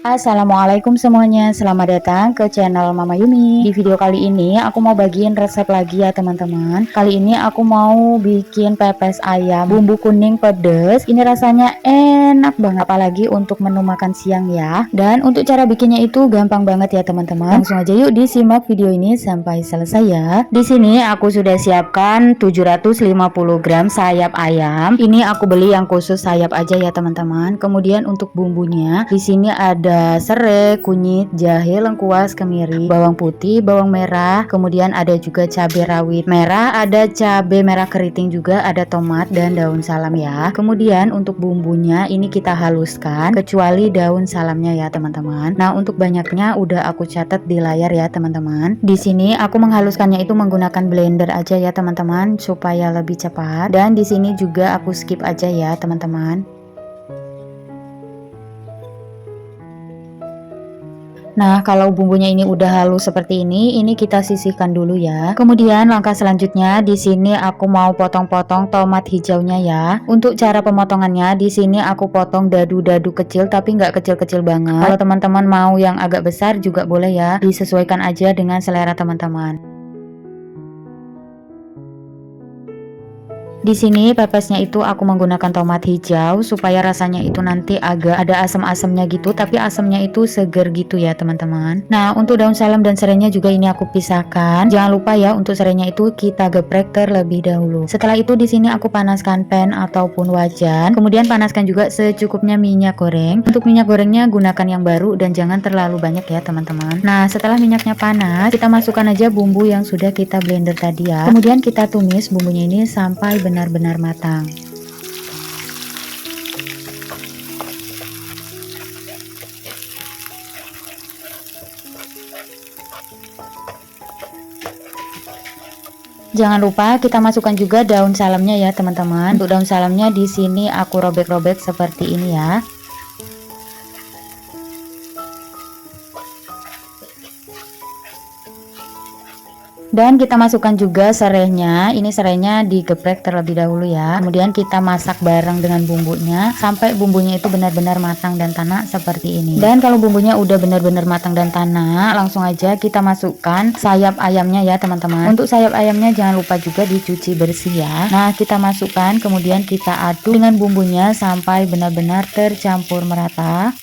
Assalamualaikum semuanya, selamat datang ke channel Mama Yumi. Di video kali ini aku mau bagiin resep lagi ya teman-teman. Kali ini aku mau bikin pepes ayam bumbu kuning pedes. Ini rasanya enak banget, apalagi untuk menu makan siang ya. Dan untuk cara bikinnya itu gampang banget ya teman-teman. Langsung aja yuk disimak video ini sampai selesai ya. Di sini aku sudah siapkan 750 gram sayap ayam. Ini aku beli yang khusus sayap aja ya teman-teman. Kemudian untuk bumbunya di sini ada serai, kunyit, jahe, lengkuas, kemiri, bawang putih, bawang merah, kemudian ada juga cabai rawit merah, ada cabai merah keriting juga, ada tomat dan daun salam ya. Kemudian untuk bumbunya ini kita haluskan kecuali daun salamnya ya teman-teman. Nah, untuk banyaknya udah aku catat di layar ya teman-teman. Di sini aku menghaluskannya itu menggunakan blender aja ya teman-teman supaya lebih cepat. Dan di sini juga aku skip aja ya teman-teman. Nah, kalau bumbunya ini udah halus seperti ini kita sisihkan dulu ya. Kemudian langkah selanjutnya di sini aku mau potong-potong tomat hijaunya ya. Untuk cara pemotongannya di sini aku potong dadu-dadu kecil tapi nggak kecil-kecil banget. Kalau teman-teman mau yang agak besar juga boleh ya. Disesuaikan aja dengan selera teman-teman. Di sini pepesnya itu aku menggunakan tomat hijau supaya rasanya itu nanti agak ada asam-asamnya gitu, tapi asamnya itu seger gitu ya teman-teman. Nah, untuk daun salam dan serainya juga ini aku pisahkan. Jangan lupa ya untuk serainya itu kita geprek terlebih dahulu. Setelah itu di sini aku panaskan pan ataupun wajan. Kemudian panaskan juga secukupnya minyak goreng. Untuk minyak gorengnya gunakan yang baru dan jangan terlalu banyak ya teman-teman. Nah, setelah minyaknya panas, kita masukkan aja bumbu yang sudah kita blender tadi ya. Kemudian kita tumis bumbunya ini sampai benar-benar matang. Jangan lupa kita masukkan juga daun salamnya ya teman-teman. Untuk daun salamnya di sini aku robek-robek seperti ini ya. Dan kita masukkan juga serainya. Ini serainya digeprek terlebih dahulu ya. Kemudian kita masak bareng dengan bumbunya sampai bumbunya itu benar-benar matang dan tanak seperti ini. Dan kalau bumbunya udah benar-benar matang dan tanak, langsung aja kita masukkan sayap ayamnya ya teman-teman. Untuk sayap ayamnya jangan lupa juga dicuci bersih ya. Nah, kita masukkan kemudian kita aduk dengan bumbunya sampai benar-benar tercampur merata.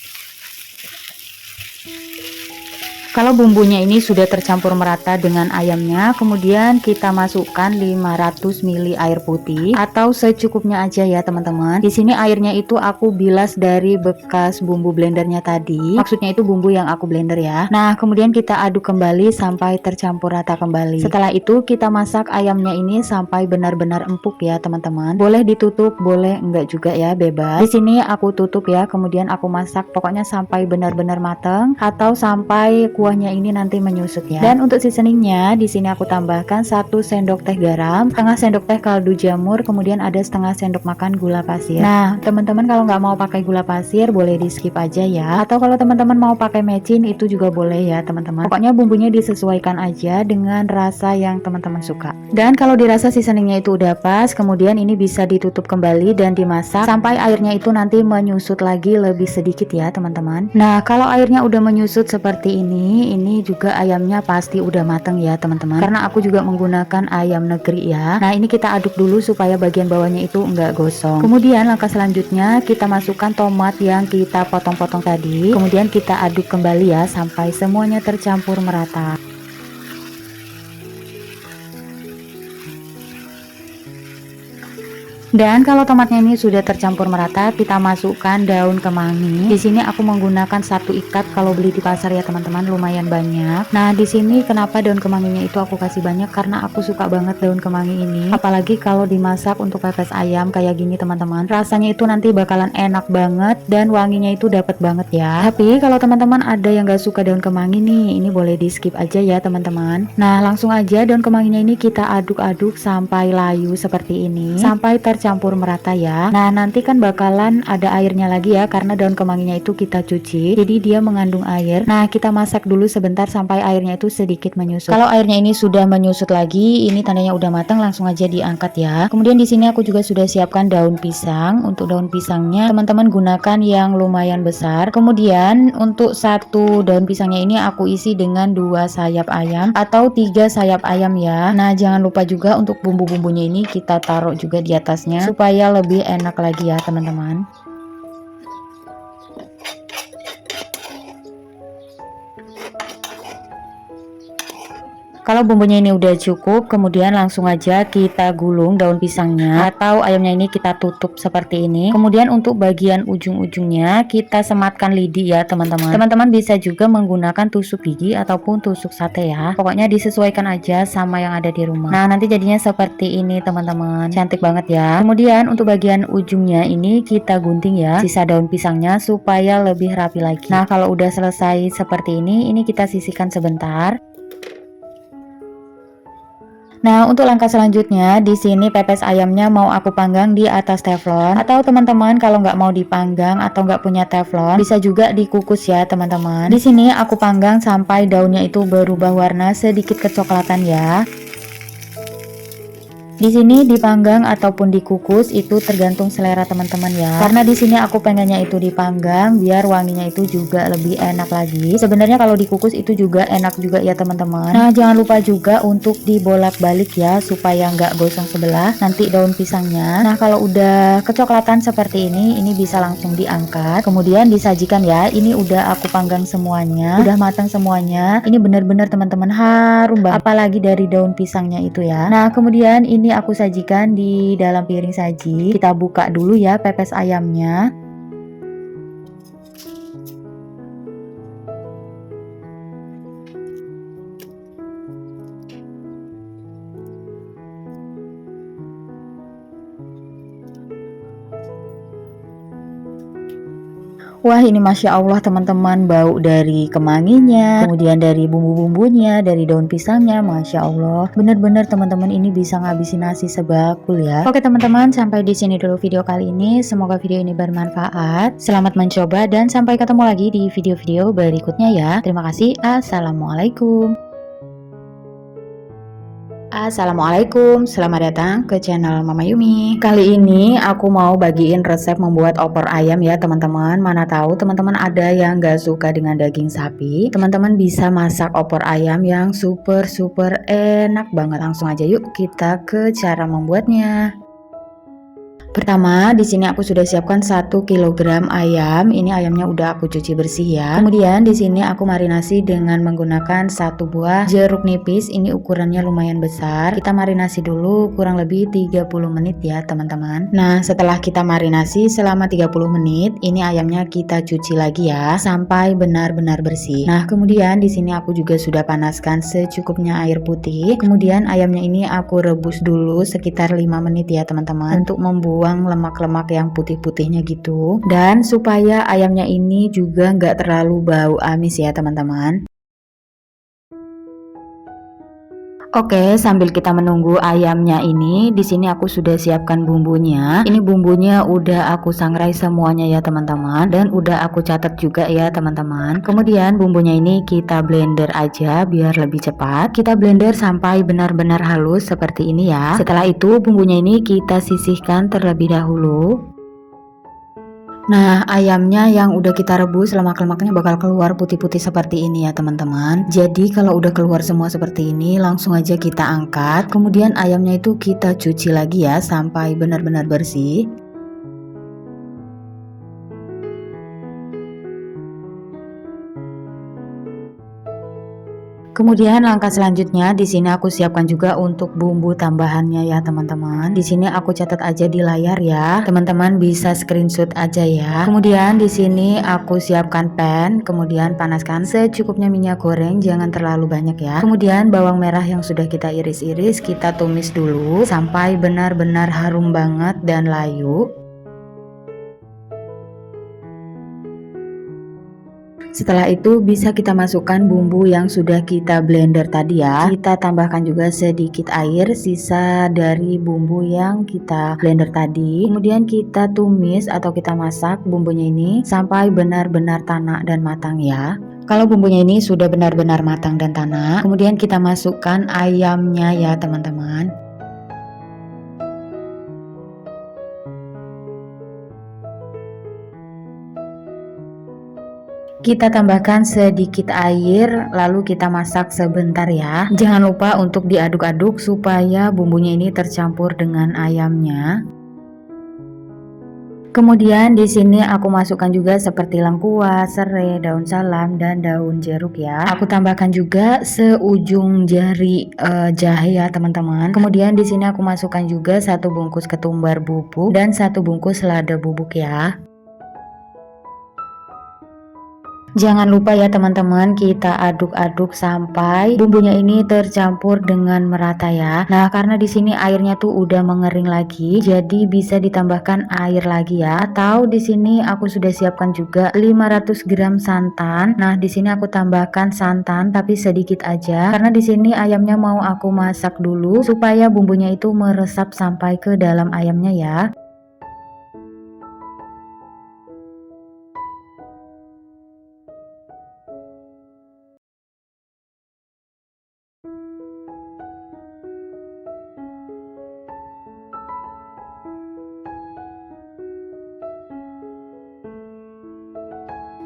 Kalau bumbunya ini sudah tercampur merata dengan ayamnya, kemudian kita masukkan 500 ml air putih atau secukupnya aja ya teman-teman. Di sini airnya itu aku bilas dari bekas bumbu blendernya tadi. Maksudnya itu bumbu yang aku blender ya. Nah, kemudian kita aduk kembali sampai tercampur rata kembali. Setelah itu kita masak ayamnya ini sampai benar-benar empuk ya teman-teman. Boleh ditutup, boleh enggak juga ya, bebas. Di sini aku tutup ya, kemudian aku masak pokoknya sampai benar-benar matang atau sampai kuahnya ini nanti menyusut ya. Dan untuk seasoningnya di sini aku tambahkan 1 sendok teh garam, setengah sendok teh kaldu jamur, kemudian ada setengah sendok makan gula pasir. Nah, teman-teman kalau nggak mau pakai gula pasir boleh di skip aja ya. Atau kalau teman-teman mau pakai mecin itu juga boleh ya teman-teman. Pokoknya bumbunya disesuaikan aja dengan rasa yang teman-teman suka. Dan kalau dirasa seasoningnya itu udah pas, kemudian ini bisa ditutup kembali dan dimasak sampai airnya itu nanti menyusut lagi lebih sedikit ya teman-teman. Nah, kalau airnya udah menyusut seperti ini juga ayamnya pasti udah mateng ya teman-teman, karena aku juga menggunakan ayam negeri ya. Nah, ini kita aduk dulu supaya bagian bawahnya itu enggak gosong. Kemudian langkah selanjutnya kita masukkan tomat yang kita potong-potong tadi, kemudian kita aduk kembali ya sampai semuanya tercampur merata. Dan kalau tomatnya ini sudah tercampur merata, kita masukkan daun kemangi. Di sini aku menggunakan 1 ikat, kalau beli di pasar ya teman-teman lumayan banyak. Nah, di sini kenapa daun kemanginya itu aku kasih banyak, karena aku suka banget daun kemangi ini. Apalagi kalau dimasak untuk pepes ayam kayak gini teman-teman, rasanya itu nanti bakalan enak banget dan wanginya itu dapat banget ya. Tapi kalau teman-teman ada yang gak suka daun kemangi nih, ini boleh di skip aja ya teman-teman. Nah, langsung aja daun kemanginya ini kita aduk-aduk sampai layu seperti ini, sampai tercampur tercampur merata ya. Nah, nanti kan bakalan ada airnya lagi ya, karena daun kemanginya itu kita cuci, jadi dia mengandung air. Nah, kita masak dulu sebentar sampai airnya itu sedikit menyusut. Kalau airnya ini sudah menyusut lagi, ini tandanya udah matang, langsung aja diangkat ya. Kemudian di sini aku juga sudah siapkan daun pisang. Untuk daun pisangnya teman-teman gunakan yang lumayan besar. Kemudian untuk satu daun pisangnya ini aku isi dengan 2 sayap ayam atau 3 sayap ayam ya. Nah, jangan lupa juga untuk bumbu-bumbunya ini kita taruh juga di atasnya supaya lebih enak lagi ya teman-teman. Kalau bumbunya ini udah cukup, kemudian langsung aja kita gulung daun pisangnya atau ayamnya ini kita tutup seperti ini. Kemudian untuk bagian ujung-ujungnya kita sematkan lidi ya teman-teman. Teman-teman bisa juga menggunakan tusuk gigi ataupun tusuk sate ya. Pokoknya disesuaikan aja sama yang ada di rumah. Nah, nanti jadinya seperti ini teman-teman. Cantik banget ya. Kemudian untuk bagian ujungnya ini kita gunting ya sisa daun pisangnya supaya lebih rapi lagi. Nah, kalau udah selesai seperti ini kita sisihkan sebentar. Nah, untuk langkah selanjutnya di sini pepes ayamnya mau aku panggang di atas teflon, atau teman-teman kalau nggak mau dipanggang atau nggak punya teflon bisa juga dikukus ya teman-teman. Di sini aku panggang sampai daunnya itu berubah warna sedikit kecoklatan ya. Di sini dipanggang ataupun dikukus itu tergantung selera teman-teman ya. Karena di sini aku pengennya itu dipanggang biar wanginya itu juga lebih enak lagi. Sebenarnya kalau dikukus itu juga enak juga ya teman-teman. Nah, jangan lupa juga untuk dibolak-balik ya supaya nggak gosong sebelah nanti daun pisangnya. Nah, kalau udah kecoklatan seperti ini bisa langsung diangkat. Kemudian disajikan ya. Ini udah aku panggang semuanya, udah matang semuanya. Ini bener-bener teman-teman harum banget. Apalagi dari daun pisangnya itu ya. Nah, kemudian ini aku sajikan di dalam piring saji. Kita buka dulu ya pepes ayamnya. Wah, ini Masya Allah teman-teman, bau dari kemanginya, kemudian dari bumbu-bumbunya, dari daun pisangnya, Masya Allah. Bener-bener teman-teman ini bisa ngabisin nasi sebakul ya. Oke teman-teman, sampai di sini dulu video kali ini. Semoga video ini bermanfaat. Selamat mencoba dan sampai ketemu lagi di video-video berikutnya ya. Terima kasih. Assalamualaikum. Assalamualaikum, selamat datang ke channel Mama Yumi. Kali ini aku mau bagiin resep membuat opor ayam ya teman-teman. Mana tahu teman-teman ada yang gak suka dengan daging sapi. Teman-teman bisa masak opor ayam yang super enak banget. Langsung aja yuk kita ke cara membuatnya. Pertama, di sini aku sudah siapkan 1 kg ayam. Ini ayamnya udah aku cuci bersih ya. Kemudian di sini aku marinasi dengan menggunakan 1 buah jeruk nipis. Ini ukurannya lumayan besar. Kita marinasi dulu kurang lebih 30 menit ya, teman-teman. Nah, setelah kita marinasi selama 30 menit, ini ayamnya kita cuci lagi ya sampai benar-benar bersih. Nah, kemudian di sini aku juga sudah panaskan secukupnya air putih. Kemudian ayamnya ini aku rebus dulu sekitar 5 menit ya, teman-teman, untuk membuang lemak-lemak yang putih-putihnya gitu, dan supaya ayamnya ini juga nggak terlalu bau amis ya teman-teman. Oke, sambil kita menunggu ayamnya ini, di sini aku sudah siapkan bumbunya. Ini bumbunya udah aku sangrai semuanya ya teman-teman, dan udah aku catat juga ya teman-teman. Kemudian bumbunya ini kita blender aja biar lebih cepat. Kita blender sampai benar-benar halus seperti ini ya. Setelah itu bumbunya ini kita sisihkan terlebih dahulu. Nah, ayamnya yang udah kita rebus lemak-lemaknya bakal keluar putih-putih seperti ini ya teman-teman. Jadi kalau udah keluar semua seperti ini, langsung aja kita angkat. Kemudian ayamnya itu kita cuci lagi ya sampai benar-benar bersih. Kemudian langkah selanjutnya di sini aku siapkan juga untuk bumbu tambahannya ya teman-teman. Di sini aku catat aja di layar ya. Teman-teman bisa screenshot aja ya. Kemudian di sini aku siapkan pan, kemudian panaskan secukupnya minyak goreng, jangan terlalu banyak ya. Kemudian bawang merah yang sudah kita iris-iris kita tumis dulu sampai benar-benar harum banget dan layu. Setelah itu bisa kita masukkan bumbu yang sudah kita blender tadi ya. Kita tambahkan juga sedikit air sisa dari bumbu yang kita blender tadi. Kemudian kita tumis atau kita masak bumbunya ini sampai benar-benar tanak dan matang ya. Kalau bumbunya ini sudah benar-benar matang dan tanak, kemudian kita masukkan ayamnya ya teman-teman. Kita tambahkan sedikit air lalu kita masak sebentar ya. Jangan lupa untuk diaduk-aduk supaya bumbunya ini tercampur dengan ayamnya. Kemudian di sini aku masukkan juga seperti lengkuas, serai, daun salam dan daun jeruk ya. Aku tambahkan juga seujung jari jahe ya teman-teman. Kemudian di sini aku masukkan juga 1 bungkus ketumbar bubuk dan 1 bungkus lada bubuk ya. Jangan lupa ya teman-teman, kita aduk-aduk sampai bumbunya ini tercampur dengan merata ya. Nah, karena di sini airnya tuh udah mengering lagi, jadi bisa ditambahkan air lagi ya. Atau di sini aku sudah siapkan juga 500 gram santan. Nah, di sini aku tambahkan santan tapi sedikit aja karena di sini ayamnya mau aku masak dulu supaya bumbunya itu meresap sampai ke dalam ayamnya ya.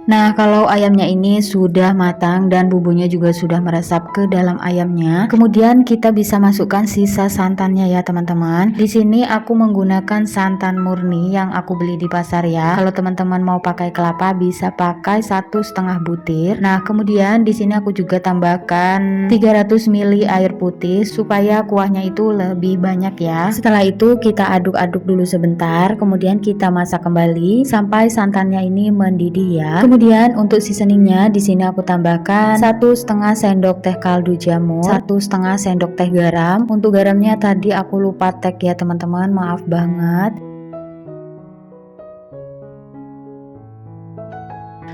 Nah, kalau ayamnya ini sudah matang dan bumbunya juga sudah meresap ke dalam ayamnya, kemudian kita bisa masukkan sisa santannya ya teman-teman. Di sini aku menggunakan santan murni yang aku beli di pasar ya. Kalau teman-teman mau pakai kelapa bisa pakai 1,5 butir. Nah, kemudian di sini aku juga tambahkan 300 ml air putih supaya kuahnya itu lebih banyak ya. Setelah itu kita aduk-aduk dulu sebentar, kemudian kita masak kembali sampai santannya ini mendidih ya. Kemudian untuk seasoningnya di sini aku tambahkan 1,5 sendok teh kaldu jamur, 1,5 sendok teh garam. Untuk garamnya tadi aku lupa tag ya teman-teman, maaf banget.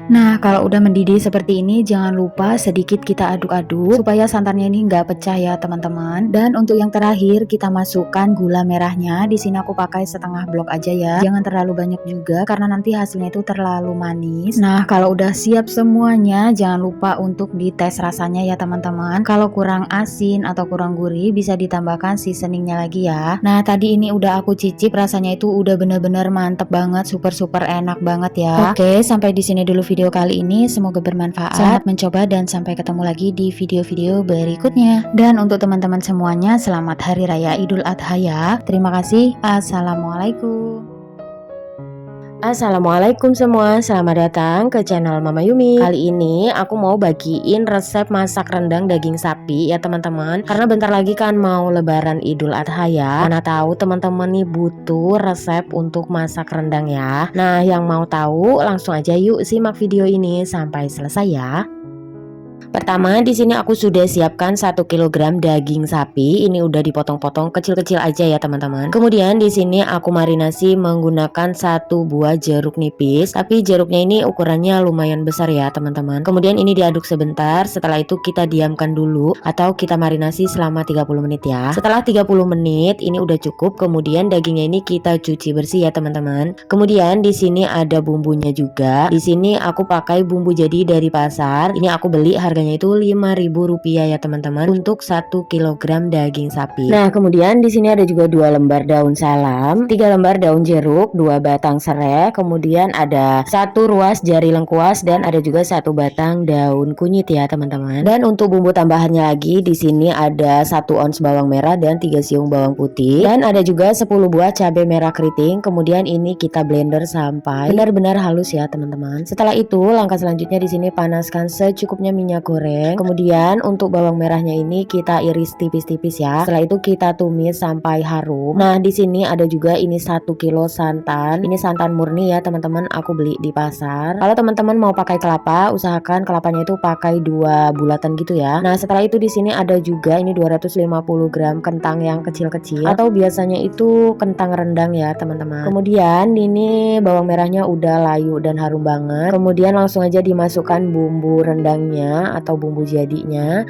Nah, kalau udah mendidih seperti ini jangan lupa sedikit kita aduk-aduk supaya santannya ini nggak pecah ya teman-teman. Dan untuk yang terakhir kita masukkan gula merahnya. Di sini aku pakai setengah blok aja ya. Jangan terlalu banyak juga karena nanti hasilnya itu terlalu manis. Nah, kalau udah siap semuanya jangan lupa untuk dites rasanya ya teman-teman. Kalau kurang asin atau kurang gurih bisa ditambahkan seasoningnya lagi ya. Nah, tadi ini udah aku cicip, rasanya itu udah bener-bener mantep banget, super enak banget ya. Oke, sampai di sini dulu video kali ini, semoga bermanfaat. Selamat mencoba dan sampai ketemu lagi di video-video berikutnya. Dan untuk teman-teman semuanya, selamat Hari Raya Idul Adha ya. Terima kasih. Assalamualaikum. Assalamualaikum semua, selamat datang ke channel Mama Yumi. Kali ini aku mau bagiin resep masak rendang daging sapi ya teman-teman. Karena bentar lagi kan mau lebaran Idul Adha ya. Mana tahu teman-teman nih butuh resep untuk masak rendang ya. Nah, yang mau tahu langsung aja yuk simak video ini sampai selesai ya. Pertama di sini aku sudah siapkan 1 kg daging sapi. Ini udah dipotong-potong kecil-kecil aja ya teman-teman. Kemudian di sini aku marinasi menggunakan 1 buah jeruk nipis. Tapi jeruknya ini ukurannya lumayan besar ya teman-teman. Kemudian ini diaduk sebentar. Setelah itu kita diamkan dulu atau kita marinasi selama 30 menit ya. Setelah 30 menit ini udah cukup. Kemudian dagingnya ini kita cuci bersih ya teman-teman. Kemudian di sini ada bumbunya juga. Di sini aku pakai bumbu jadi dari pasar. Ini aku beli harganya itu Rp5.000 ya teman-teman untuk 1 kg daging sapi. Nah, kemudian di sini ada juga 2 lembar daun salam, 3 lembar daun jeruk, 2 batang serai, kemudian ada 1 ruas jari lengkuas dan ada juga 1 batang daun kunyit ya teman-teman. Dan untuk bumbu tambahannya lagi di sini ada 1 ons bawang merah dan 3 siung bawang putih dan ada juga 10 buah cabai merah keriting. Kemudian ini kita blender sampai benar-benar halus ya teman-teman. Setelah itu langkah selanjutnya di sini panaskan secukupnya minyak goreng. Kemudian untuk bawang merahnya ini kita iris tipis-tipis ya. Setelah itu kita tumis sampai harum. Nah, di sini ada juga ini 1 kilo santan. Ini santan murni ya teman-teman, aku beli di pasar. Kalau teman-teman mau pakai kelapa, usahakan kelapanya itu pakai 2 bulatan gitu ya. Nah, setelah itu di sini ada juga ini 250 gram kentang yang kecil-kecil atau biasanya itu kentang rendang ya teman-teman. Kemudian ini bawang merahnya udah layu dan harum banget. Kemudian langsung aja dimasukkan bumbu rendangnya atau bumbu jadinya.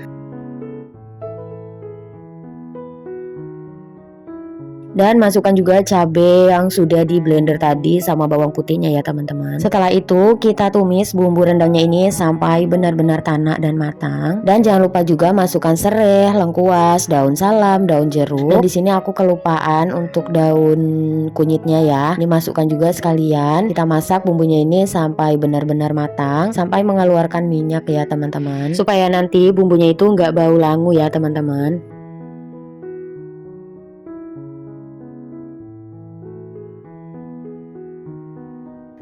Dan masukkan juga cabai yang sudah di blender tadi sama bawang putihnya ya teman-teman. Setelah itu kita tumis bumbu rendangnya ini sampai benar-benar tanak dan matang. Dan jangan lupa juga masukkan serai, lengkuas, daun salam, daun jeruk. Dan di sini aku kelupaan untuk daun kunyitnya ya. Ini masukkan juga sekalian. Kita masak bumbunya ini sampai benar-benar matang, sampai mengeluarkan minyak ya teman-teman. Supaya nanti bumbunya itu nggak bau langu ya teman-teman.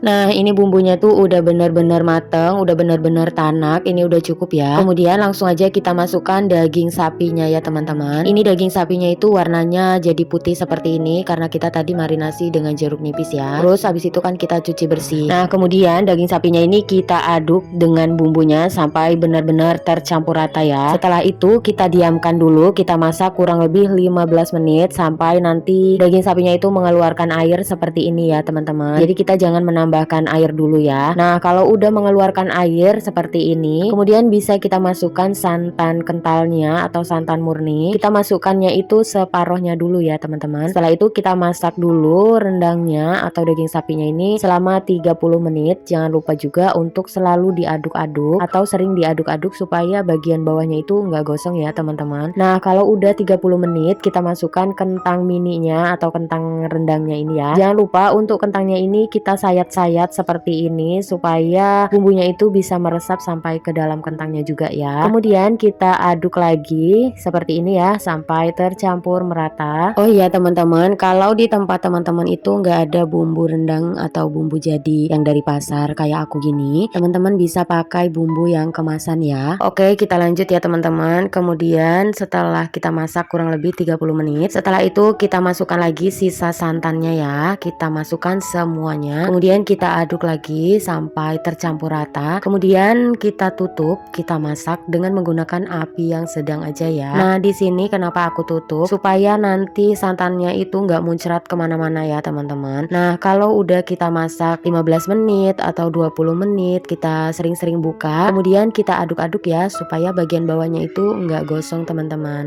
Nah, ini bumbunya tuh udah benar-benar mateng, udah benar-benar tanak, ini udah cukup ya. Kemudian langsung aja kita masukkan daging sapinya ya teman-teman. Ini daging sapinya itu warnanya jadi putih seperti ini karena kita tadi marinasi dengan jeruk nipis ya. Terus habis itu kan kita cuci bersih. Nah, kemudian daging sapinya ini kita aduk dengan bumbunya sampai benar-benar tercampur rata ya. Setelah itu kita diamkan dulu, kita masak kurang lebih 15 menit sampai nanti daging sapinya itu mengeluarkan air seperti ini ya teman-teman. Jadi kita jangan menambahkan air dulu ya. Nah, kalau udah mengeluarkan air seperti ini, kemudian bisa kita masukkan santan kentalnya atau santan murni. Kita masukkannya itu separohnya dulu ya teman-teman. Setelah itu kita masak dulu rendangnya atau daging sapinya ini selama 30 menit. Jangan lupa juga untuk selalu diaduk-aduk atau sering diaduk-aduk supaya bagian bawahnya itu nggak gosong ya teman-teman. Nah, kalau udah 30 menit kita masukkan kentang mininya atau kentang rendangnya ini ya. Jangan lupa untuk kentangnya ini kita sayat-sayat seperti ini supaya bumbunya itu bisa meresap sampai ke dalam kentangnya juga ya. Kemudian kita aduk lagi seperti ini ya sampai tercampur merata. Oh iya teman-teman, kalau di tempat teman-teman itu nggak ada bumbu rendang atau bumbu jadi yang dari pasar kayak aku gini, teman-teman bisa pakai bumbu yang kemasan ya. Oke, kita lanjut ya teman-teman. Kemudian setelah kita masak kurang lebih 30 menit, setelah itu kita masukkan lagi sisa santannya ya. Kita masukkan semuanya. Kemudian kita aduk lagi sampai tercampur rata. Kemudian kita tutup, kita masak dengan menggunakan api yang sedang aja ya. Nah, di sini kenapa aku tutup? Supaya nanti santannya itu nggak muncrat kemana-mana ya teman-teman. Nah, kalau udah kita masak 15 menit atau 20 menit, kita sering-sering buka. Kemudian kita aduk-aduk ya supaya bagian bawahnya itu nggak gosong teman-teman.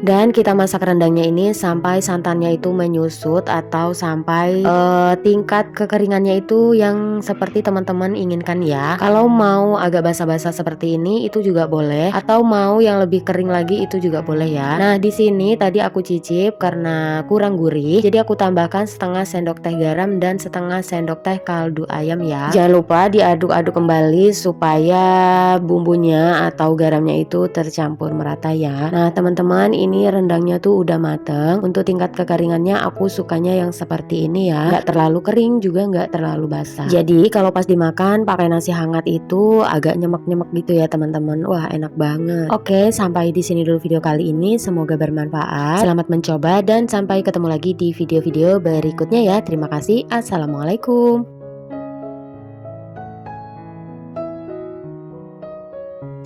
Dan kita masak rendangnya ini sampai santannya itu menyusut atau sampai tingkat kekeringannya itu yang seperti teman-teman inginkan ya. Kalau mau agak basah-basah seperti ini itu juga boleh, atau mau yang lebih kering lagi itu juga boleh ya. Nah, di sini tadi aku cicip karena kurang gurih, jadi aku tambahkan setengah sendok teh garam dan setengah sendok teh kaldu ayam ya. Jangan lupa diaduk-aduk kembali supaya bumbunya atau garamnya itu tercampur merata ya. Nah, teman-teman, ini rendangnya tuh udah mateng. Untuk tingkat kekeringannya aku sukanya yang seperti ini ya, nggak terlalu kering juga nggak terlalu basah. Jadi kalau pas dimakan pakai nasi hangat itu agak nyemek-nyemek gitu ya teman-teman. Wah, enak banget. Oke, sampai di sini dulu video kali ini, semoga bermanfaat. Selamat mencoba dan sampai ketemu lagi di video-video berikutnya ya. Terima kasih. Assalamualaikum.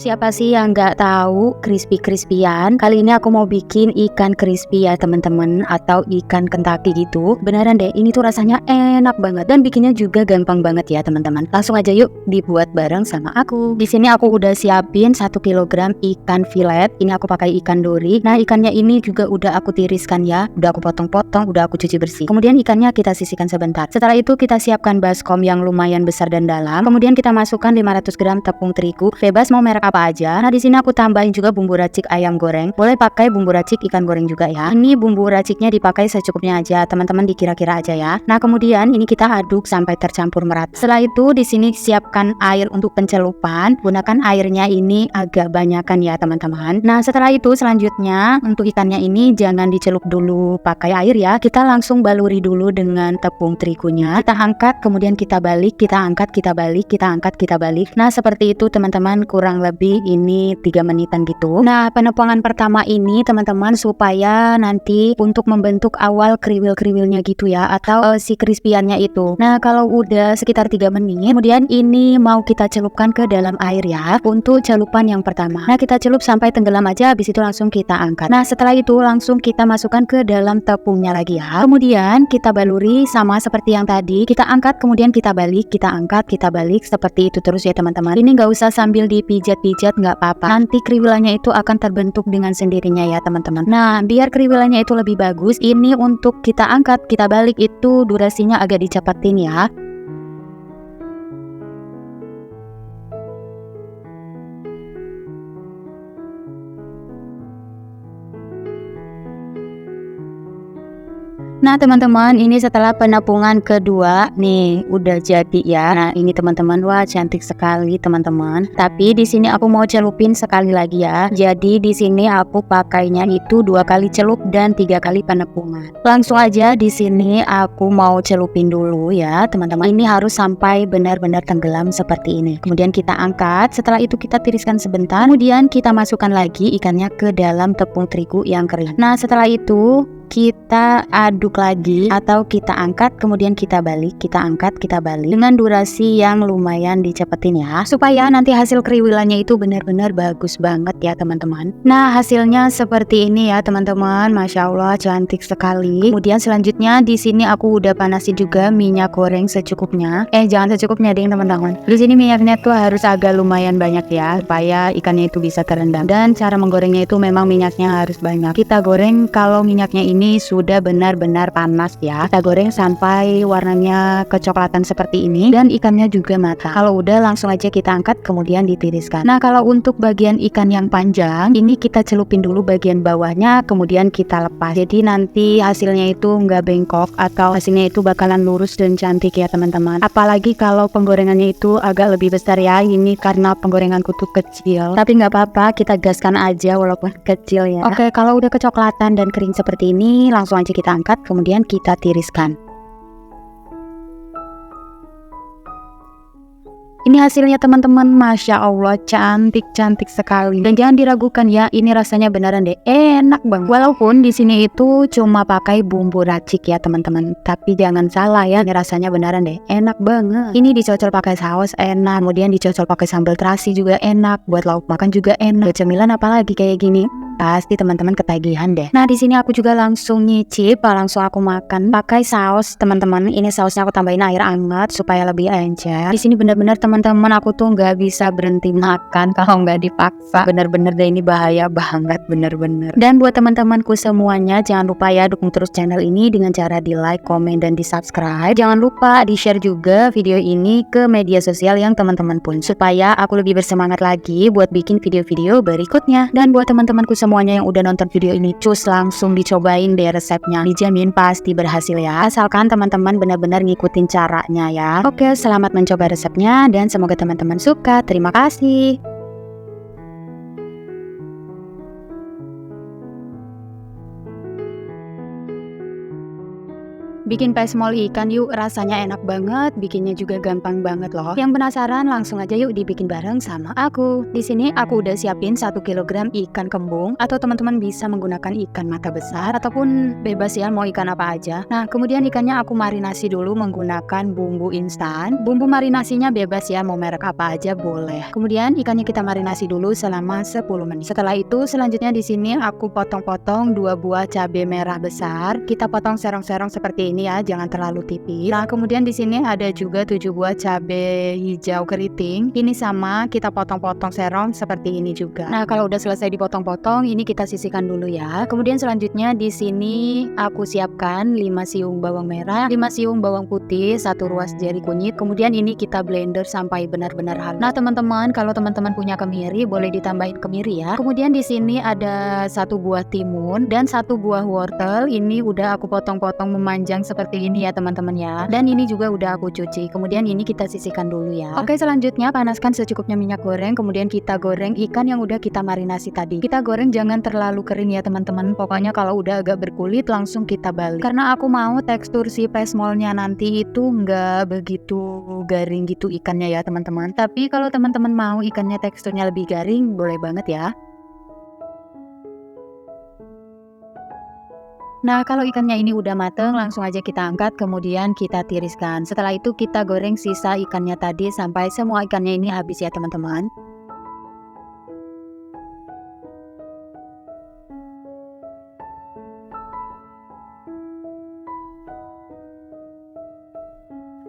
Siapa sih yang nggak tahu crispy-crispyan? Kali ini aku mau bikin ikan crispy ya teman-teman, atau ikan Kentucky gitu. Beneran deh, ini tuh rasanya enak banget dan bikinnya juga gampang banget ya teman-teman. Langsung aja yuk dibuat bareng sama aku. Di sini aku udah siapin 1 kg ikan filet. Ini aku pakai ikan dori. Nah, ikannya ini juga udah aku tiriskan ya. Udah aku potong-potong, udah aku cuci bersih. Kemudian ikannya kita sisihkan sebentar. Setelah itu kita siapkan baskom yang lumayan besar dan dalam. Kemudian kita masukkan 500 gram tepung terigu. Bebas mau merek apa aja. Nah, di sini aku tambahin juga bumbu racik ayam goreng. Boleh pakai bumbu racik ikan goreng juga ya. Ini bumbu raciknya dipakai secukupnya aja, teman-teman dikira-kira aja ya. Nah, kemudian ini kita aduk sampai tercampur merata. Setelah itu di sini siapkan air untuk pencelupan. Gunakan airnya ini agak banyakan ya, teman-teman. Nah, setelah itu selanjutnya untuk ikannya ini jangan dicelup dulu pakai air ya. Kita langsung baluri dulu dengan tepung terigunya. Kita angkat, kemudian kita balik, kita angkat, kita balik, kita angkat, kita balik. Nah, seperti itu teman-teman, kurang lebih ini 3 menitan gitu. Nah, penepungan pertama ini teman-teman supaya nanti untuk membentuk awal kriwil-kriwilnya gitu ya, atau si crispy-annya itu. Nah, kalau udah sekitar 3 menit, kemudian ini mau kita celupkan ke dalam air ya, untuk celupan yang pertama. Nah, kita celup sampai tenggelam aja, habis itu langsung kita angkat. Nah, setelah itu langsung kita masukkan ke dalam tepungnya lagi ya. Kemudian kita baluri sama seperti yang tadi, kita angkat, kemudian kita balik, kita angkat, kita balik, seperti itu terus ya teman-teman. Ini nggak usah sambil dipijat-pijat, nggak apa-apa, nanti kriwilannya itu akan terbentuk dengan sendirinya ya teman-teman. Nah, biar kriwilannya itu lebih bagus, ini untuk kita angkat, kita balik itu durasinya agak dicepetin ya. Nah teman-teman, ini setelah penepungan kedua nih udah jadi ya. Nah ini teman-teman, wah cantik sekali teman-teman. Tapi di sini aku mau celupin sekali lagi ya. Jadi di sini aku pakainya itu 2 kali celup dan 3 kali penepungan. Langsung aja di sini aku mau celupin dulu ya teman-teman. Ini harus sampai benar-benar tenggelam seperti ini. Kemudian kita angkat. Setelah itu kita tiriskan sebentar. Kemudian kita masukkan lagi ikannya ke dalam tepung terigu yang kering. Nah setelah itu kita aduk lagi atau kita angkat, kemudian kita balik, kita angkat, kita balik dengan durasi yang lumayan dicepetin ya, supaya nanti hasil kriwilannya itu benar-benar bagus banget ya teman-teman. Nah hasilnya seperti ini ya teman-teman, Masya Allah cantik sekali. Kemudian selanjutnya di sini aku udah panasin juga minyak goreng secukupnya. Jangan secukupnya ding teman-teman. Di sini minyaknya tuh harus agak lumayan banyak ya, supaya ikannya itu bisa terendam. Dan cara menggorengnya itu memang minyaknya harus banyak. Kita goreng kalau minyaknya ini sudah benar-benar panas ya. Kita goreng sampai warnanya kecoklatan seperti ini dan ikannya juga matang. Kalau udah langsung aja kita angkat kemudian ditiriskan. Nah kalau untuk bagian ikan yang panjang ini kita celupin dulu bagian bawahnya, kemudian kita lepas. Jadi nanti hasilnya itu nggak bengkok atau hasilnya itu bakalan lurus dan cantik ya teman-teman. Apalagi kalau penggorengannya itu agak lebih besar ya. Ini karena penggorenganku tuh kecil, tapi nggak apa-apa, kita gaskan aja walaupun kecil ya. Oke, kalau udah kecoklatan dan kering seperti ini langsung aja kita angkat, kemudian kita tiriskan. Ini hasilnya teman-teman, Masya Allah cantik-cantik sekali. Dan jangan diragukan ya, ini rasanya beneran deh enak banget. Walaupun di sini itu cuma pakai bumbu racik ya teman-teman, tapi jangan salah ya, ini rasanya beneran deh enak banget. Ini dicocol pakai saus enak, kemudian dicocol pakai sambal terasi juga enak, buat lauk makan juga enak. Buat cemilan apalagi kayak gini, pasti teman-teman ketagihan deh. Nah di sini aku juga langsung nyicip, langsung aku makan pakai saus teman-teman. Ini sausnya aku tambahin air hangat supaya lebih encer. Di sini bener-bener teman-teman aku tuh nggak bisa berhenti makan kalau nggak dipaksa. Bener-bener deh ini bahaya banget bener-bener. Dan buat teman-temanku semuanya, jangan lupa ya dukung terus channel ini dengan cara di like, komen, dan di subscribe. Jangan lupa di share juga video ini ke media sosial yang teman-teman pun, supaya aku lebih bersemangat lagi buat bikin video-video berikutnya. Dan buat teman-temanku semuanya yang udah nonton video ini, cus langsung dicobain deh resepnya, dijamin pasti berhasil ya, asalkan teman-teman benar-benar ngikutin caranya ya. Oke, selamat mencoba resepnya dan semoga teman-teman suka. Terima kasih. Bikin pesmol ikan yuk, rasanya enak banget, bikinnya juga gampang banget loh. Yang penasaran langsung aja yuk dibikin bareng sama aku. Di sini aku udah siapin 1 kg ikan kembung, atau teman-teman bisa menggunakan ikan mata besar ataupun bebas ya mau ikan apa aja. Nah, kemudian ikannya aku marinasi dulu menggunakan bumbu instan. Bumbu marinasinya bebas ya, mau merek apa aja boleh. Kemudian ikannya kita marinasi dulu selama 10 menit. Setelah itu selanjutnya di sini aku potong-potong 2 buah cabai merah besar. Kita potong serong-serong seperti ini ya, jangan terlalu tipis. Nah, kemudian di sini ada ada juga 7 buah cabai hijau keriting. Ini sama kita potong-potong serong seperti ini juga. Nah, kalau udah selesai dipotong-potong, ini kita sisihkan dulu ya. Kemudian selanjutnya di sini aku siapkan 5 siung bawang merah, 5 siung bawang putih, 1 ruas jari kunyit. Kemudian ini kita blender sampai benar-benar halus. Nah, teman-teman, kalau teman-teman punya kemiri, boleh ditambahin kemiri ya. Kemudian di sini ada 1 buah timun dan 1 buah wortel. Ini udah aku potong-potong memanjang seperti ini ya teman-teman ya. Dan ini juga udah aku cuci. Kemudian ini kita sisihkan dulu ya. Oke, selanjutnya panaskan secukupnya minyak goreng. Kemudian kita goreng ikan yang udah kita marinasi tadi. Kita goreng jangan terlalu kering ya teman-teman. Pokoknya kalau udah agak berkulit langsung kita balik. Karena aku mau tekstur si pesmolnya nanti itu nggak begitu garing gitu ikannya ya teman-teman. Tapi kalau teman-teman mau ikannya teksturnya lebih garing, boleh banget ya. Nah, kalau ikannya ini udah mateng, langsung aja kita angkat, kemudian kita tiriskan. Setelah itu kita goreng sisa ikannya tadi sampai semua ikannya ini habis ya teman-teman.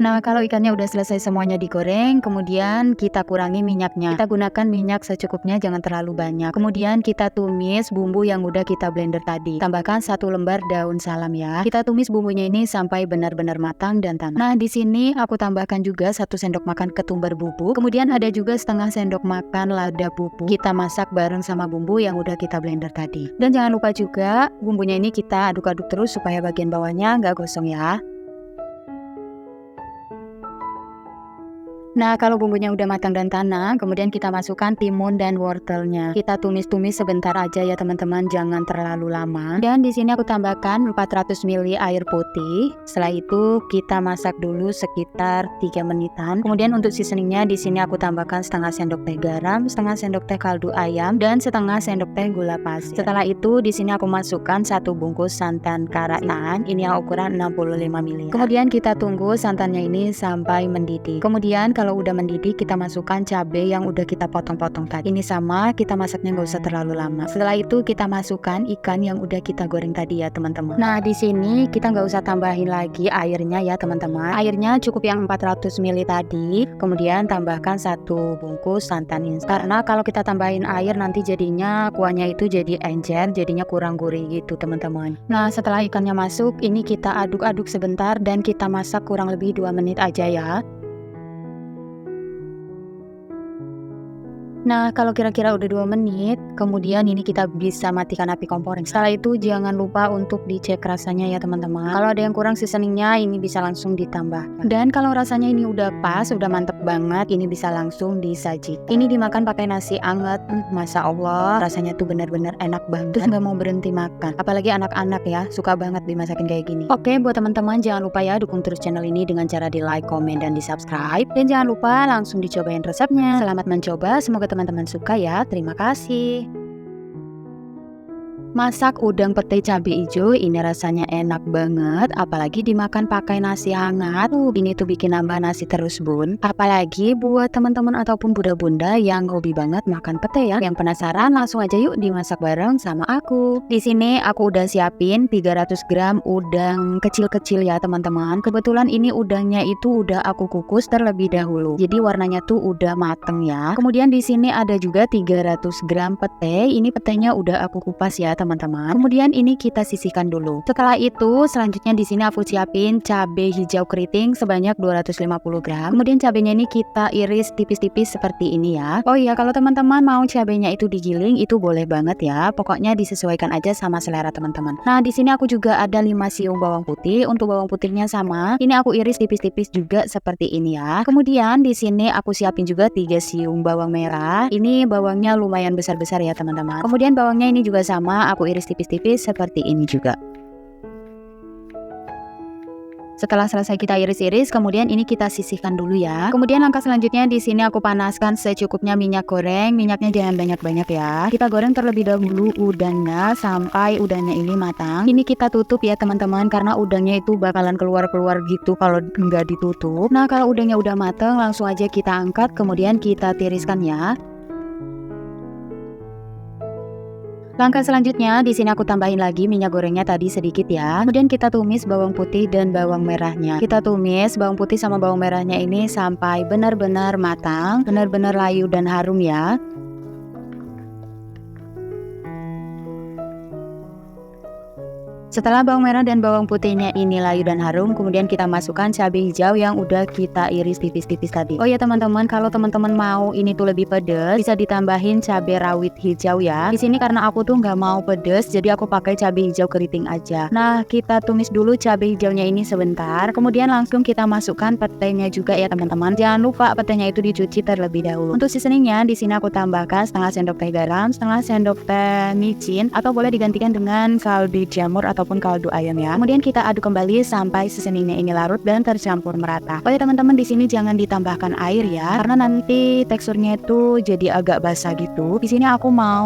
Nah, kalau ikannya udah selesai semuanya digoreng, kemudian kita kurangi minyaknya. Kita gunakan minyak secukupnya, jangan terlalu banyak. Kemudian kita tumis bumbu yang udah kita blender tadi. Tambahkan 1 lembar daun salam ya. Kita tumis bumbunya ini sampai benar-benar matang dan tanak. Nah, di sini aku tambahkan juga 1 sendok makan ketumbar bubuk. Kemudian ada juga setengah sendok makan lada bubuk. Kita masak bareng sama bumbu yang udah kita blender tadi. Dan jangan lupa juga bumbunya ini kita aduk-aduk terus supaya bagian bawahnya nggak gosong ya. Nah, kalau bumbunya udah matang dan tanak, kemudian kita masukkan timun dan wortelnya. Kita tumis-tumis sebentar aja ya teman-teman, jangan terlalu lama. Dan di sini aku tambahkan 400 ml air putih. Setelah itu kita masak dulu sekitar 3 menitan. Kemudian untuk seasoningnya di sini aku tambahkan setengah sendok teh garam, setengah sendok teh kaldu ayam, dan setengah sendok teh gula pasir. Setelah itu di sini aku masukkan 1 bungkus santan karakan. Ini yang ukuran 65 ml. Kemudian kita tunggu santannya ini sampai mendidih. Kemudian kalau udah mendidih, kita masukkan cabai yang udah kita potong-potong tadi. Ini sama, kita masaknya nggak usah terlalu lama. Setelah itu kita masukkan ikan yang udah kita goreng tadi ya teman-teman. Nah, di sini kita nggak usah tambahin lagi airnya ya teman-teman. Airnya cukup yang 400 ml tadi. Kemudian tambahkan 1 bungkus santan instan. Karena kalau kita tambahin air nanti jadinya kuahnya itu jadi encer, jadinya kurang gurih gitu teman-teman. Nah, setelah ikannya masuk, ini kita aduk-aduk sebentar dan kita masak kurang lebih 2 menit aja ya. Nah, kalau kira-kira udah 2 menit, kemudian ini kita bisa matikan api kompornya. Setelah itu jangan lupa untuk dicek rasanya ya teman-teman. Kalau ada yang kurang seasoningnya, ini bisa langsung ditambah. Dan kalau rasanya ini udah pas, udah mantep banget, ini bisa langsung disajikan. Ini dimakan pakai nasi anget, Masya Allah, rasanya tuh bener-bener enak banget. Terus nggak mau berhenti makan. Apalagi anak-anak ya, suka banget dimasakin kayak gini. Oke, buat teman-teman jangan lupa ya dukung terus channel ini dengan cara di like, komen, dan di subscribe. Dan jangan lupa langsung dicobain resepnya. Selamat mencoba, semoga teman-teman suka ya. Terima kasih. Masak udang pete cabai hijau ini rasanya enak banget, apalagi dimakan pakai nasi hangat. Ini tuh bikin nambah nasi terus bun. Apalagi buat teman-teman ataupun bunda-bunda yang hobi banget makan pete ya. Yang penasaran langsung aja yuk dimasak bareng sama aku. Di sini aku udah siapin 300 gram udang kecil-kecil ya teman-teman. Kebetulan ini udangnya itu udah aku kukus terlebih dahulu. Jadi warnanya tuh udah mateng ya. Kemudian di sini ada juga 300 gram pete. Ini petenya udah aku kupas ya teman-teman. Kemudian ini kita sisihkan dulu. Setelah itu selanjutnya di sini aku siapin cabai hijau keriting sebanyak 250 gram. Kemudian cabenya ini kita iris tipis-tipis seperti ini ya. Oh iya, kalau teman-teman mau cabenya itu digiling itu boleh banget ya. Pokoknya disesuaikan aja sama selera teman-teman. Nah, di sini aku juga ada 5 siung bawang putih. Untuk bawang putihnya sama. Ini aku iris tipis-tipis juga seperti ini ya. Kemudian di sini aku siapin juga 3 siung bawang merah. Ini bawangnya lumayan besar-besar ya teman-teman. Kemudian bawangnya ini juga sama, aku iris tipis-tipis seperti ini juga. Setelah selesai kita iris-iris, kemudian ini kita sisihkan dulu ya. Kemudian langkah selanjutnya di sini aku panaskan secukupnya minyak goreng. Minyaknya jangan banyak-banyak ya. Kita goreng terlebih dahulu udangnya sampai udangnya ini matang. Ini kita tutup ya teman-teman, karena udangnya itu bakalan keluar-keluar gitu kalau nggak ditutup. Nah, kalau udangnya udah matang, langsung aja kita angkat, kemudian kita tiriskan ya. Langkah selanjutnya di sini aku tambahin lagi minyak gorengnya tadi sedikit ya. Kemudian kita tumis bawang putih dan bawang merahnya. Kita tumis bawang putih sama bawang merahnya ini sampai benar-benar matang, benar-benar layu dan harum ya. Setelah bawang merah dan bawang putihnya ini layu dan harum, kemudian kita masukkan cabai hijau yang udah kita iris tipis-tipis tadi. Oh ya teman-teman, kalau teman-teman mau ini tuh lebih pedes, bisa ditambahin cabai rawit hijau ya. Di sini karena aku tuh nggak mau pedes, jadi aku pakai cabai hijau keriting aja. Nah, kita tumis dulu cabai hijaunya ini sebentar, kemudian langsung kita masukkan petenya juga ya teman-teman. Jangan lupa petenya itu dicuci terlebih dahulu. Untuk seasoningnya, di sini aku tambahkan setengah sendok teh garam, setengah sendok teh micin, atau boleh digantikan dengan kaldu jamur ataupun kaldu ayam ya. Kemudian kita aduk kembali sampai seasoningnya ini larut dan tercampur merata. Oh ya teman-teman, di sini jangan ditambahkan air ya, karena nanti teksturnya itu jadi agak basah gitu. Di sini aku mau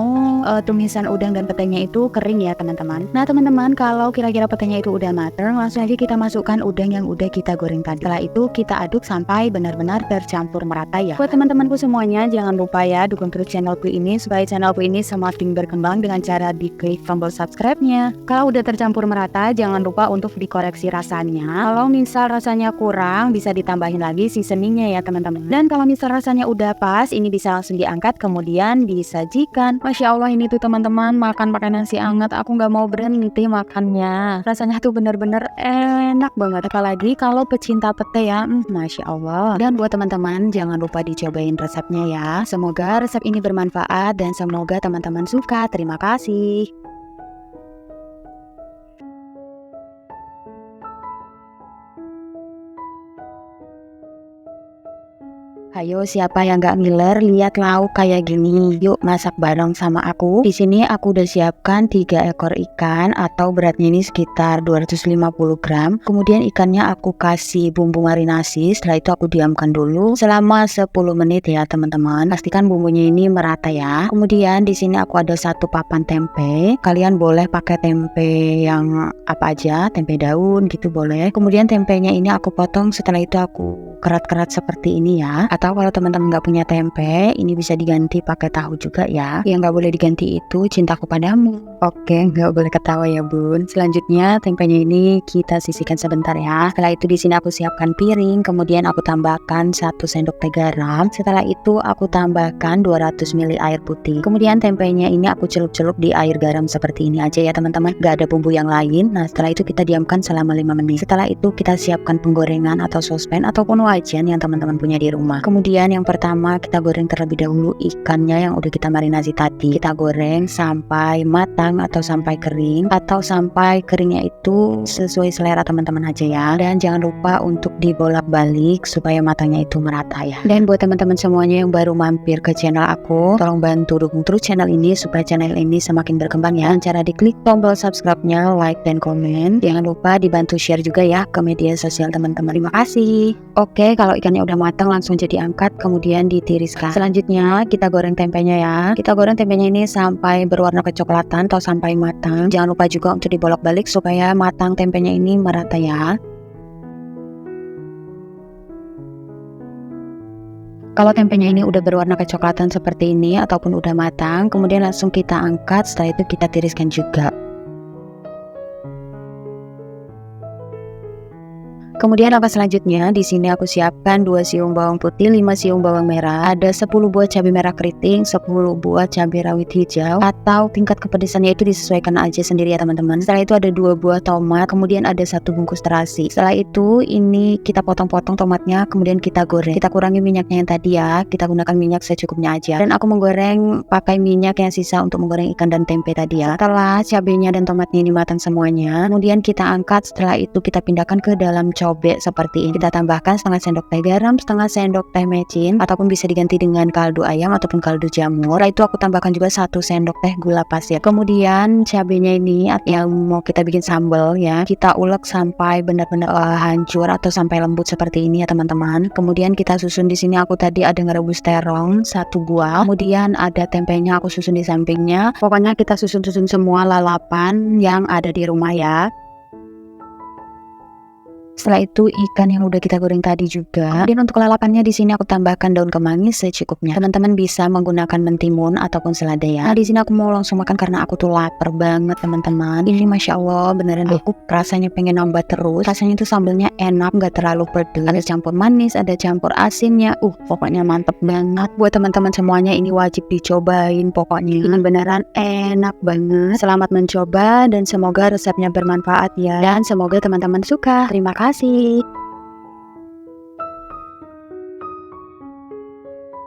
tumisan udang dan petenya itu kering ya teman-teman. Nah teman-teman, kalau kira-kira petenya itu udah mateng, langsung aja kita masukkan udang yang udah kita goreng tadi. Setelah itu kita aduk sampai benar-benar tercampur merata ya. Buat teman-temanku semuanya, jangan lupa ya dukung terus channelku ini supaya channelku ini semakin berkembang dengan cara diklik tombol subscribe-nya. Kalau udah tercampur merata, jangan lupa untuk dikoreksi rasanya. Kalau misal rasanya kurang, bisa ditambahin lagi seasoningnya ya teman-teman. Dan kalau misal rasanya udah pas, ini bisa langsung diangkat kemudian disajikan. Masya Allah, ini tuh teman-teman, makan pakai nasi hangat, aku nggak mau berhenti makannya. Rasanya tuh bener-bener enak banget. Apalagi kalau pecinta pete ya, Masya Allah. Dan buat teman-teman, jangan lupa dicobain resepnya ya. Semoga resep ini bermanfaat dan semoga teman-teman suka. Terima kasih. Ayo, siapa yang gak ngiler lihat lauk kayak gini? Yuk masak bareng sama aku. Di sini aku udah siapkan 3 ekor ikan atau beratnya ini sekitar 250 gram. Kemudian ikannya aku kasih bumbu marinasi. Setelah itu aku diamkan dulu selama 10 menit ya teman-teman. Pastikan bumbunya ini merata ya. Kemudian di sini aku ada 1 papan tempe. Kalian boleh pakai tempe yang apa aja, tempe daun gitu boleh. Kemudian tempenya ini aku potong, setelah itu aku kerat-kerat seperti ini ya. Atau kalau teman-teman nggak punya tempe, ini bisa diganti pakai tahu juga ya. Yang nggak boleh diganti itu cintaku padamu. Oke, nggak boleh ketawa ya bun. Selanjutnya tempenya ini kita sisihkan sebentar ya. Setelah itu di sini aku siapkan piring, kemudian aku tambahkan 1 sendok teh garam. Setelah itu aku tambahkan 200 ml air putih. Kemudian tempenya ini aku celup-celup di air garam seperti ini aja ya teman-teman. Nggak ada bumbu yang lain. Nah setelah itu kita diamkan selama 5 menit. Setelah itu kita siapkan penggorengan atau sospen ataupun wajan yang teman-teman punya di rumah. Kemudian yang pertama kita goreng terlebih dahulu ikannya yang udah kita marinasi tadi. Kita goreng sampai matang atau sampai kering, atau sampai keringnya itu sesuai selera teman-teman aja ya. Dan jangan lupa untuk dibolak-balik supaya matangnya itu merata ya. Dan buat teman-teman semuanya yang baru mampir ke channel aku, tolong bantu dukung terus channel ini supaya channel ini semakin berkembang ya. Dengan cara diklik tombol subscribe-nya, like dan komen. Jangan lupa dibantu share juga ya ke media sosial teman-teman. Terima kasih. Oke, kalau ikannya udah matang langsung jadi angkat, kemudian ditiriskan. Selanjutnya kita goreng tempenya ya. Kita goreng tempenya ini sampai berwarna kecoklatan atau sampai matang. Jangan lupa juga untuk dibolak-balik supaya matang tempenya ini merata ya. Kalau tempenya ini udah berwarna kecoklatan seperti ini ataupun udah matang, kemudian langsung kita angkat, setelah itu kita tiriskan juga. Kemudian langkah selanjutnya di sini aku siapkan 2 siung bawang putih, 5 siung bawang merah, ada 10 buah cabai merah keriting, 10 buah cabai rawit hijau, atau tingkat kepedesannya itu disesuaikan aja sendiri ya teman-teman. Setelah itu ada 2 buah tomat, kemudian ada 1 bungkus terasi. Setelah itu ini kita potong-potong tomatnya, kemudian kita goreng. Kita kurangi minyaknya yang tadi ya, kita gunakan minyak secukupnya aja. Dan aku menggoreng pakai minyak yang sisa untuk menggoreng ikan dan tempe tadi ya. Setelah cabenya dan tomatnya ini matang semuanya, kemudian kita angkat, setelah itu kita pindahkan ke dalam cobek seperti ini. Kita tambahkan setengah sendok teh garam, setengah sendok teh mecin, ataupun bisa diganti dengan kaldu ayam ataupun kaldu jamur. Setelah itu aku tambahkan juga 1 sendok teh gula pasir. Kemudian cabenya ini yang mau kita bikin sambal ya, kita ulek sampai benar-benar hancur atau sampai lembut seperti ini ya teman-teman. Kemudian kita susun di sini, aku tadi ada ngerebus terong 1 buah, kemudian ada tempenya aku susun di sampingnya. Pokoknya kita susun-susun semua lalapan yang ada di rumah ya. Setelah itu ikan yang udah kita goreng tadi juga. Kemudian untuk lalapannya di sini aku tambahkan daun kemangi secukupnya. Teman-teman bisa menggunakan mentimun ataupun selada ya. Nah di sini aku mau langsung makan karena aku tuh lapar banget teman-teman. Ini masya Allah beneran aku rasanya pengen nambah terus. Rasanya tuh sambelnya enak, nggak terlalu pedes. Ada campur manis, ada campur asinnya. Pokoknya mantep banget. Buat teman-teman semuanya ini wajib dicobain. Pokoknya ini beneran enak banget. Selamat mencoba dan semoga resepnya bermanfaat ya. Dan semoga teman-teman suka. Terima kasih.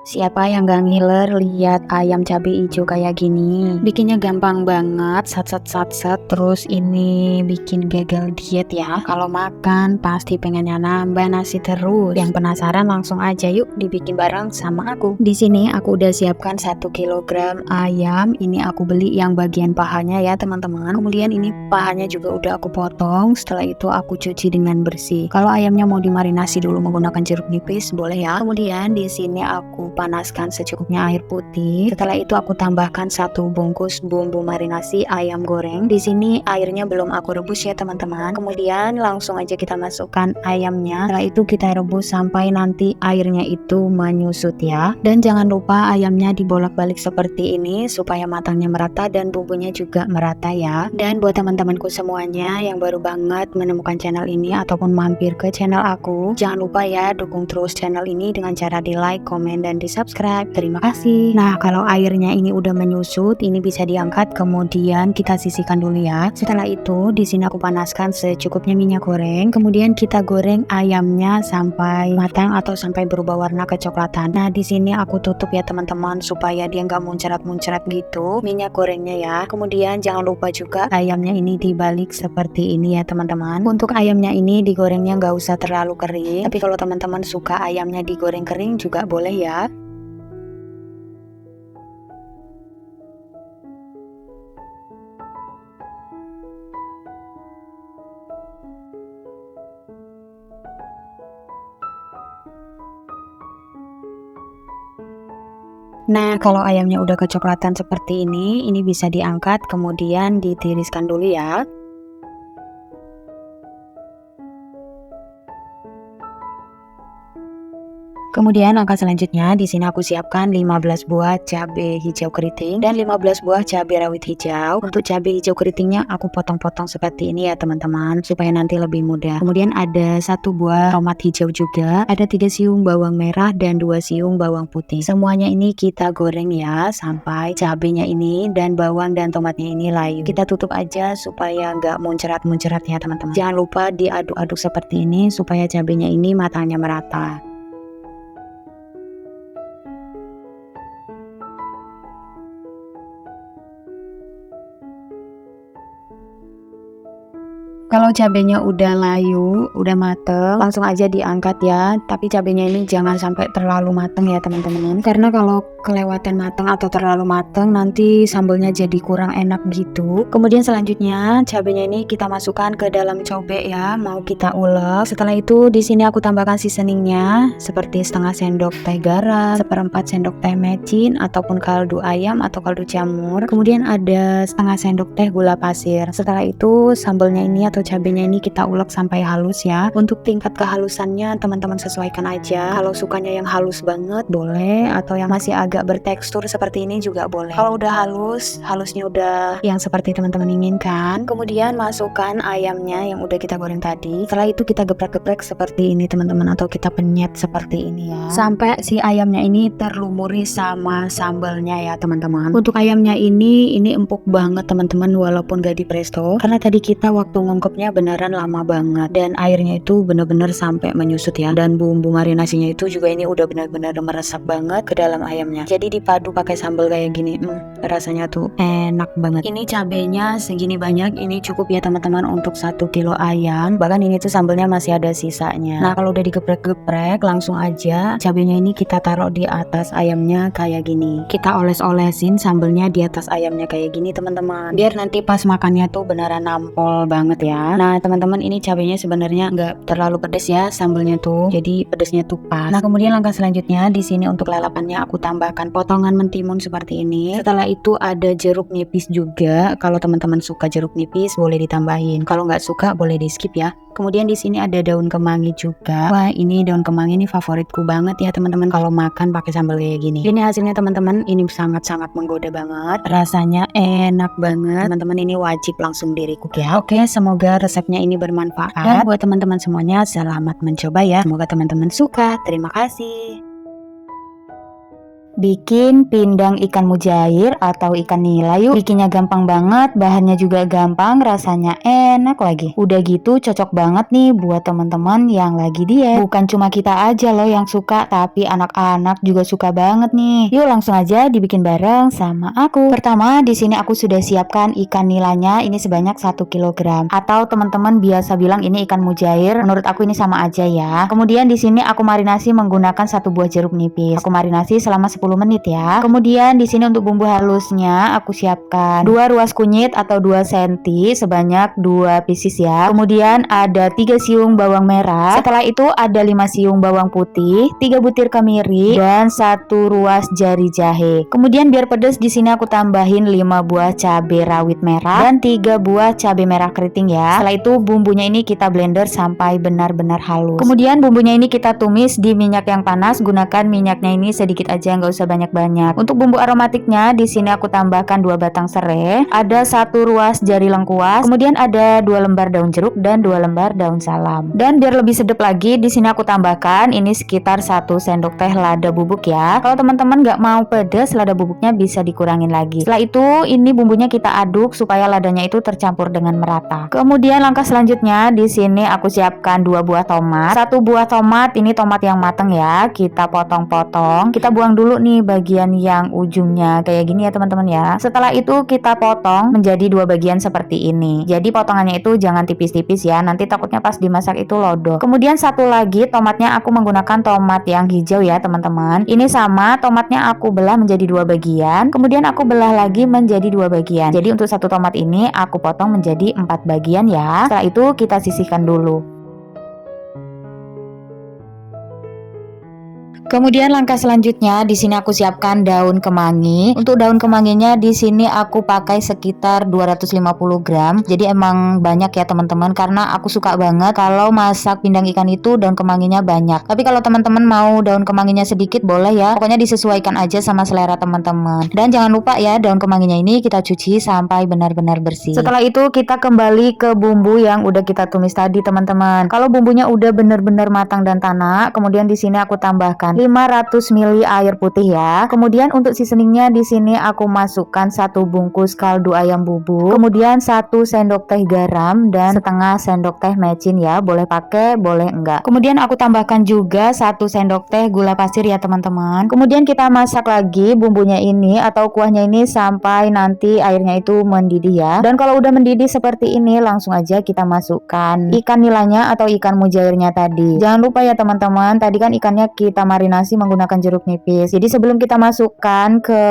Siapa yang gak ngiler lihat ayam cabai hijau kayak gini? Bikinnya gampang banget, sat. Terus ini bikin gagal diet ya. Kalau makan pasti pengennya nambah nasi terus. Yang penasaran langsung aja yuk dibikin bareng sama aku. Di sini aku udah siapkan 1 kilogram ayam. Ini aku beli yang bagian pahanya ya teman-teman. Kemudian ini pahanya juga udah aku potong. Setelah itu aku cuci dengan bersih. Kalau ayamnya mau dimarinasi dulu menggunakan jeruk nipis boleh ya. Kemudian di sini aku panaskan secukupnya air putih. Setelah itu aku tambahkan 1 bungkus bumbu marinasi ayam goreng. Di sini airnya belum aku rebus ya teman-teman. Kemudian langsung aja kita masukkan ayamnya. Setelah itu kita rebus sampai nanti airnya itu menyusut ya. Dan jangan lupa ayamnya dibolak-balik seperti ini supaya matangnya merata dan bumbunya juga merata ya. Dan buat teman-temanku semuanya yang baru banget menemukan channel ini ataupun mampir ke channel aku, jangan lupa ya dukung terus channel ini dengan cara di like, komen, dan di subscribe. Terima kasih. Nah kalau airnya ini udah menyusut, ini bisa diangkat kemudian kita sisihkan dulu ya. Setelah itu di sini aku panaskan secukupnya minyak goreng. Kemudian kita goreng ayamnya sampai matang atau sampai berubah warna kecoklatan. Nah di sini aku tutup ya teman-teman supaya dia nggak muncrat-muncrat gitu minyak gorengnya ya. Kemudian jangan lupa juga ayamnya ini dibalik seperti ini ya teman-teman. Untuk ayamnya ini digorengnya nggak usah terlalu kering. Tapi kalau teman-teman suka ayamnya digoreng kering juga boleh ya. Nah kalau ayamnya udah kecoklatan seperti ini bisa diangkat kemudian ditiriskan dulu ya. Kemudian langkah selanjutnya di sini aku siapkan 15 buah cabai hijau keriting dan 15 buah cabai rawit hijau. Untuk cabai hijau keritingnya aku potong-potong seperti ini ya teman-teman supaya nanti lebih mudah. Kemudian ada 1 buah tomat hijau juga, ada 3 siung bawang merah dan 2 siung bawang putih. Semuanya ini kita goreng ya sampai cabenya ini dan bawang dan tomatnya ini layu. Kita tutup aja supaya nggak muncrat-muncrat ya teman-teman. Jangan lupa diaduk-aduk seperti ini supaya cabenya ini matangnya merata. Kalau cabenya udah layu, udah mateng, langsung aja diangkat ya. Tapi cabenya ini jangan sampai terlalu mateng ya teman-teman. Karena kalau kelewatan mateng atau terlalu mateng, nanti sambelnya jadi kurang enak gitu. Kemudian selanjutnya cabenya ini kita masukkan ke dalam cobek ya, mau kita ulek. Setelah itu di sini aku tambahkan seasoningnya seperti setengah sendok teh garam, 1/4 sendok teh mecin ataupun kaldu ayam atau kaldu jamur. Kemudian ada setengah sendok teh gula pasir. Setelah itu sambelnya ini atau cabenya ini kita ulek sampai halus ya. Untuk tingkat kehalusannya teman-teman sesuaikan aja. Kalau sukanya yang halus banget boleh, atau yang masih agak bertekstur seperti ini juga boleh. Kalau udah halusnya udah yang seperti teman-teman inginkan, kemudian masukkan ayamnya yang udah kita goreng tadi. Setelah itu kita geprek-geprek seperti ini teman-teman, atau kita penyet seperti ini ya, sampai si ayamnya ini terlumuri sama sambalnya ya teman-teman. Untuk ayamnya ini empuk banget teman-teman, walaupun gak di presto, karena tadi kita waktu ngungkepnya beneran lama banget dan airnya itu bener-bener sampai menyusut ya. Dan bumbu marinasinya itu juga ini udah bener-bener meresap banget ke dalam ayamnya. Jadi dipadu pakai sambal kayak gini, rasanya tuh enak banget. Ini cabenya segini banyak, ini cukup ya teman-teman untuk 1 kilo ayam. Bahkan ini tuh sambalnya masih ada sisanya. Nah kalau udah digeprek-geprek, langsung aja cabenya ini kita taruh di atas ayamnya kayak gini. Kita oles-olesin sambalnya di atas ayamnya kayak gini teman-teman, biar nanti pas makannya tuh beneran nampol banget ya. Nah teman-teman, ini cabenya sebenarnya nggak terlalu pedes ya sambelnya tuh, jadi pedesnya tuh pas. Nah kemudian langkah selanjutnya di sini untuk lalapannya aku tambahkan potongan mentimun seperti ini. Setelah Setelah itu ada jeruk nipis juga. Kalau teman-teman suka jeruk nipis boleh ditambahin. Kalau nggak suka boleh di skip ya. Kemudian di sini ada daun kemangi juga. Wah, ini daun kemangi ini favoritku banget ya teman-teman kalau makan pakai sambal kayak gini. Ini hasilnya teman-teman, ini sangat-sangat menggoda banget. Rasanya enak banget. Teman-teman ini wajib langsung di recook ya. Oke, semoga resepnya ini bermanfaat. Dan buat teman-teman semuanya selamat mencoba ya. Semoga teman-teman suka. Terima kasih. Bikin pindang ikan mujair atau ikan nila yuk. Bikinnya gampang banget, bahannya juga gampang, rasanya enak lagi. Udah gitu cocok banget nih buat teman-teman yang lagi diet. Bukan cuma kita aja loh yang suka, tapi anak-anak juga suka banget nih. Yuk langsung aja dibikin bareng sama aku. Pertama, di sini aku sudah siapkan ikan nilanya, ini sebanyak 1 kg. Atau teman-teman biasa bilang ini ikan mujair, menurut aku ini sama aja ya. Kemudian di sini aku marinasi menggunakan 1 buah jeruk nipis. Aku marinasi selama 10 menit ya. Kemudian di sini untuk bumbu halusnya aku siapkan 2 ruas kunyit atau 2 cm sebanyak 2 pieces ya. Kemudian ada 3 siung bawang merah. Setelah itu ada 5 siung bawang putih, 3 butir kemiri dan 1 ruas jari jahe. Kemudian biar pedas di sini aku tambahin 5 buah cabai rawit merah dan 3 buah cabai merah keriting ya. Setelah itu bumbunya ini kita blender sampai benar-benar halus. Kemudian bumbunya ini kita tumis di minyak yang panas. Gunakan minyaknya ini sedikit aja, nggak usah banyak-banyak. Untuk bumbu aromatiknya di sini aku tambahkan 2 batang serai, ada 1 ruas jari lengkuas, kemudian ada 2 lembar daun jeruk dan 2 lembar daun salam. Dan biar lebih sedap lagi di sini aku tambahkan ini sekitar 1 sendok teh lada bubuk ya. Kalau teman-teman nggak mau pedas, lada bubuknya bisa dikurangin lagi. Setelah itu ini bumbunya kita aduk supaya ladanya itu tercampur dengan merata. Kemudian langkah selanjutnya di sini aku siapkan 2 buah tomat. 1 buah tomat, ini tomat yang matang ya. Kita potong-potong. Kita buang dulu nih bagian yang ujungnya kayak gini ya teman-teman ya. Setelah itu kita potong menjadi 2 bagian seperti ini. Jadi potongannya itu jangan tipis-tipis ya. Nanti takutnya pas dimasak itu lodoh. Kemudian satu lagi tomatnya aku menggunakan tomat yang hijau ya teman-teman. Ini sama, tomatnya aku belah menjadi 2 bagian. Kemudian aku belah lagi menjadi 2 bagian. Jadi untuk satu tomat ini aku potong menjadi 4 bagian ya. Setelah itu kita sisihkan dulu. Kemudian langkah selanjutnya di sini aku siapkan daun kemangi. Untuk daun kemanginya di sini aku pakai sekitar 250 gram. Jadi emang banyak ya teman-teman, karena aku suka banget kalau masak pindang ikan itu daun kemanginya banyak. Tapi kalau teman-teman mau daun kemanginya sedikit boleh ya. Pokoknya disesuaikan aja sama selera teman-teman. Dan jangan lupa ya daun kemanginya ini kita cuci sampai benar-benar bersih. Setelah itu kita kembali ke bumbu yang udah kita tumis tadi teman-teman. Kalau bumbunya udah benar-benar matang dan tanak, kemudian di sini aku tambahkan 500 ml air putih ya. Kemudian untuk seasoningnya di sini aku masukkan 1 bungkus kaldu ayam bubuk, kemudian 1 sendok teh garam dan setengah sendok teh mecin ya. Boleh pakai, boleh enggak. Kemudian aku tambahkan juga 1 sendok teh gula pasir ya teman-teman. Kemudian kita masak lagi bumbunya ini atau kuahnya ini sampai nanti airnya itu mendidih ya. Dan kalau udah mendidih seperti ini langsung aja kita masukkan ikan nilanya atau ikan mujairnya tadi. Jangan lupa ya teman-teman, tadi kan ikannya kita marinasi menggunakan jeruk nipis. Jadi sebelum kita masukkan ke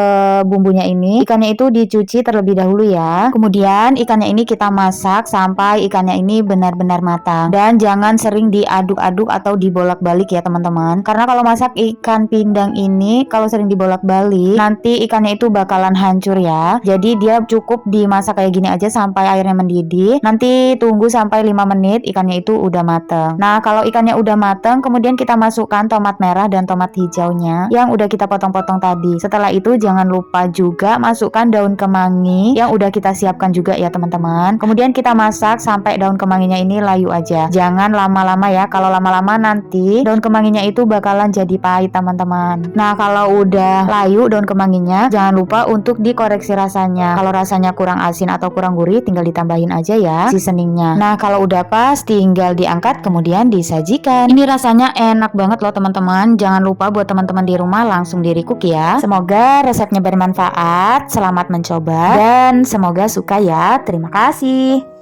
bumbunya ini, ikannya itu dicuci terlebih dahulu ya. Kemudian ikannya ini kita masak sampai ikannya ini benar-benar matang. Dan jangan sering diaduk-aduk atau dibolak-balik ya teman-teman. Karena kalau masak ikan pindang ini kalau sering dibolak-balik, nanti ikannya itu bakalan hancur ya. Jadi dia cukup dimasak kayak gini aja sampai airnya mendidih. Nanti tunggu sampai 5 menit ikannya itu udah matang. Nah, kalau ikannya udah matang, kemudian kita masukkan tomat merah dan tomat hijaunya yang udah kita potong-potong tadi. Setelah itu jangan lupa juga masukkan daun kemangi yang udah kita siapkan juga ya teman-teman. Kemudian kita masak sampai daun kemanginya ini layu aja. Jangan lama-lama ya. Kalau lama-lama nanti daun kemanginya itu bakalan jadi pahit teman-teman. Nah, kalau udah layu daun kemanginya, jangan lupa untuk dikoreksi rasanya. Kalau rasanya kurang asin atau kurang gurih, tinggal ditambahin aja ya seasoningnya. Nah, kalau udah pas tinggal diangkat kemudian disajikan. Ini rasanya enak banget loh teman-teman. Jangan lupa buat teman-teman di rumah langsung di recook ya. Semoga resepnya bermanfaat, selamat mencoba dan semoga suka ya. Terima kasih.